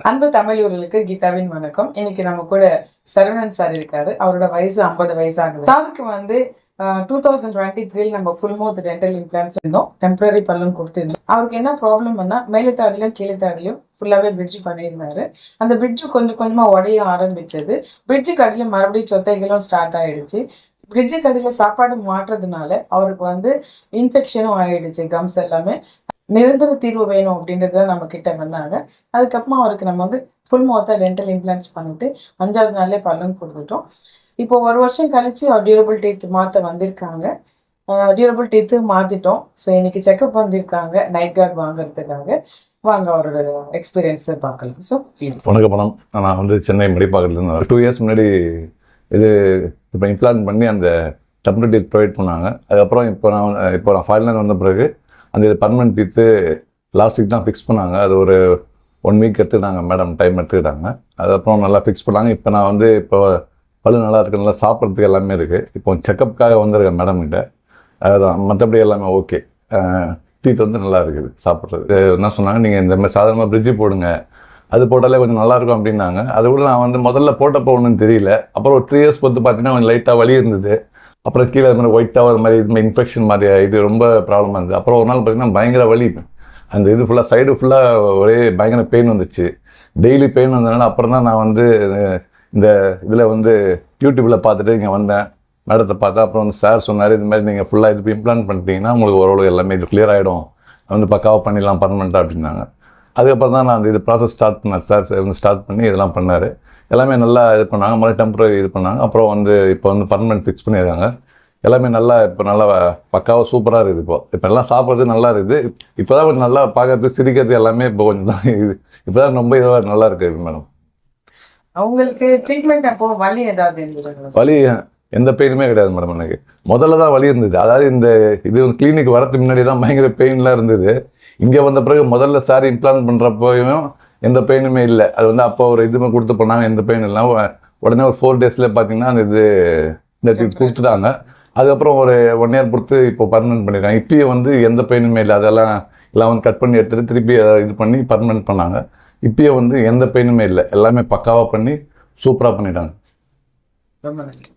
அன்பு தமிழர்களுக்கு கீதாவின் வணக்கம். இன்னைக்கு நம்ம கூட சரவணன் சார் இருக்காரு. அவரோட வயசு 50 வயசாகுது. சாருக்கு வந்து 2023 நம்ம ஃபுல் மவுத் டென்டல் இம்ப்ளான்ஸ் இருந்தோம். டெம்பரரி பல்லும் கொடுத்திருந்தோம். அவருக்கு என்ன ப்ராப்ளம்னா மேலே தாடிலும் கீழே தாடிலும் ஃபுல்லாவே பிரிட்ஜ் பண்ணியிருந்தாரு. அந்த பிரிட்ஜ் கொஞ்சம் கொஞ்சமா உடைய ஆரம்பிச்சது. பிரிட்ஜுக்கு அடியில் மறுபடியும் சொத்தைகளும் ஸ்டார்ட் ஆயிடுச்சு. பிரிட்ஜுக்கு அடியில் சாப்பாடு மாற்றுறதுனால அவருக்கு வந்து இன்ஃபெக்ஷனும் ஆயிடுச்சு. கம்ஸ் எல்லாமே நிரந்தர தீர்வு வேணும் அப்படின்றத நம்ம கிட்ட வந்தாங்க. அதுக்கப்புறமா அவருக்கு நம்ம வந்து ஃபுல் மவுத்தா டென்டல் இம்ப்ளான்ஸ் பண்ணிட்டு 5வது நாளே பல்லும் கொடுத்துட்டோம். இப்போ 1 வருஷம் கழிச்சு அவர் டியூரபிள் டீத் மாற்ற வந்திருக்காங்க. டியூரபிள் டீத்து மாற்றிட்டோம். ஸோ இன்னைக்கு செக்அப் வந்திருக்காங்க நைட் கார்டு வாங்குறதுக்காக. வாங்க அவரோட எக்ஸ்பீரியன்ஸை பார்க்கலாம். ஸோ வணக்கம் மேடம். நான் வந்து சென்னை மெடிப்பாக்கத்துலேருந்து 2 இயர்ஸ் முன்னாடி இது இப்போ இம்ப்ளான்ட் பண்ணி அந்த டெம்பரரி டீத் ப்ரொவைட் பண்ணாங்க. அதுக்கப்புறம் இப்போ நான் ஃபைனல் வந்த பிறகு அந்த இது பர்மனெண்ட் டீத்து லாஸ்ட் வீக் தான் ஃபிக்ஸ் பண்ணாங்க. அது ஒரு 1 வீக் எடுத்துக்கிட்டாங்க மேடம், டைம் எடுத்துக்கிட்டாங்க. அதுக்கப்புறம் நல்லா ஃபிக்ஸ் பண்ணாங்க. இப்போ நான் வந்து இப்போ பல்லு நல்லா இருக்குது, நல்லா சாப்பிட்றதுக்கு எல்லாமே இருக்குது. இப்போ செக்கப்புக்காக வந்திருக்கேன் மேடம் கிட்ட. அதுதான், மற்றபடி எல்லாமே ஓகே. டீத் வந்து நல்லா இருக்குது சாப்பிட்றது. என்ன சொன்னாங்க, நீங்கள் இந்த மாதிரி சாதாரணமாக பிரிட்ஜு போடுங்க, அது போட்டாலே கொஞ்சம் நல்லாயிருக்கும் அப்படின்னாங்க. அது கூட நான் வந்து முதல்ல போட்டப்போ ஒன்றும் தெரியல. அப்புறம் ஒரு 3 இயர்ஸ் பொறுத்து பார்த்தீங்கன்னா கொஞ்சம் லைட்டாக வலி இருந்தது. அப்புறம் கீழே இது மாதிரி ஒயிட்டாக ஒரு மாதிரி இது மாதிரி இன்ஃபெக்ஷன் மாதிரி இது ரொம்ப ப்ராப்ளமாக இருந்தது. அப்புறம் ஒரு நாள் பார்த்தீங்கன்னா பயங்கர வலி, அந்த இது ஃபுல்லாக சைடு ஃபுல்லாக ஒரே பயங்கர பெயின் வந்துச்சு. டெய்லி பெயின் வந்ததுனால அப்புறம் தான் நான் வந்து இந்த இதில் வந்து யூடியூப்பில் பார்த்துட்டு இங்கே வந்தேன். மேடத்தை பார்த்தா அப்புறம் வந்து சார் சொன்னார், இது மாதிரி நீங்கள் ஃபுல்லாக இது இம்ப்ளான்ட் பண்ணிட்டீங்கன்னா உங்களுக்கு ஓரளவு எல்லாமே இது கிளியர் ஆகிடும், வந்து பக்காவாக பண்ணிடலாம் பர்மனெண்ட்டாக அப்படின்னாங்க. அதுக்கப்புறம் தான் நான் அந்த இது ப்ராசஸ் ஸ்டார்ட் பண்ணேன். சார் வந்து ஸ்டார்ட் பண்ணி இதெல்லாம் பண்ணார். எல்லாமே நல்லா இது பண்ணாங்க. மறுபடியும் டெம்பரரி இது பண்ணாங்க. அப்புறம் வந்து இப்போ வந்து பர்மனெண்ட் ஃபிக்ஸ் பண்ணியிருக்காங்க. எல்லாமே நல்லா இப்போ நல்லா பக்காவாக சூப்பராக இருக்குது. இப்போ எல்லாம் சாப்பிட்றது நல்லா இருக்குது. இப்போ தான் கொஞ்சம் நல்லா பார்க்கறது சிரிக்கிறது எல்லாமே இப்போ கொஞ்சம் தான் இது இப்போ தான் ரொம்ப இதுவாக நல்லா இருக்குது மேடம். அவங்களுக்கு ட்ரீட்மெண்ட் அப்போ வலி ஏதாவது இருந்தது? வலி எந்த பெயினுமே கிடையாது மேடம். எனக்கு முதல்ல தான் வலி இருந்தது. அதாவது இந்த இது கிளினிக் வரதுக்கு முன்னாடி தான் பயங்கர பெயின்லாம் இருந்தது. இங்கே வந்த பிறகு முதல்ல சார் இம்ப்ளான்ட் பண்ணுறப்போயும் எந்த பெயினுமே இல்லை. அது வந்து அப்போ ஒரு இதுமே கொடுத்து பண்ணாங்க, எந்த பெயின் இல்லை. உடனே ஒரு 4 டேஸில் பார்த்தீங்கன்னா அந்த இது இந்த டீத் கொடுத்துட்டாங்க. அதுக்கப்புறம் ஒரு 1 இயர் பொறுத்து இப்போ பர்மனெண்ட் பண்ணியிருக்காங்க. இப்பயும் வந்து எந்த பெயினுமே இல்லை. அதெல்லாம் எல்லாம் வந்து கட் பண்ணி எடுத்துகிட்டு திருப்பி இது பண்ணி பர்மனெண்ட் பண்ணாங்க. இப்பயும் வந்து எந்த பெயினுமே இல்லை. எல்லாமே பக்காவாக பண்ணி சூப்பராக பண்ணிட்டாங்க. ரொம்ப நன்றி.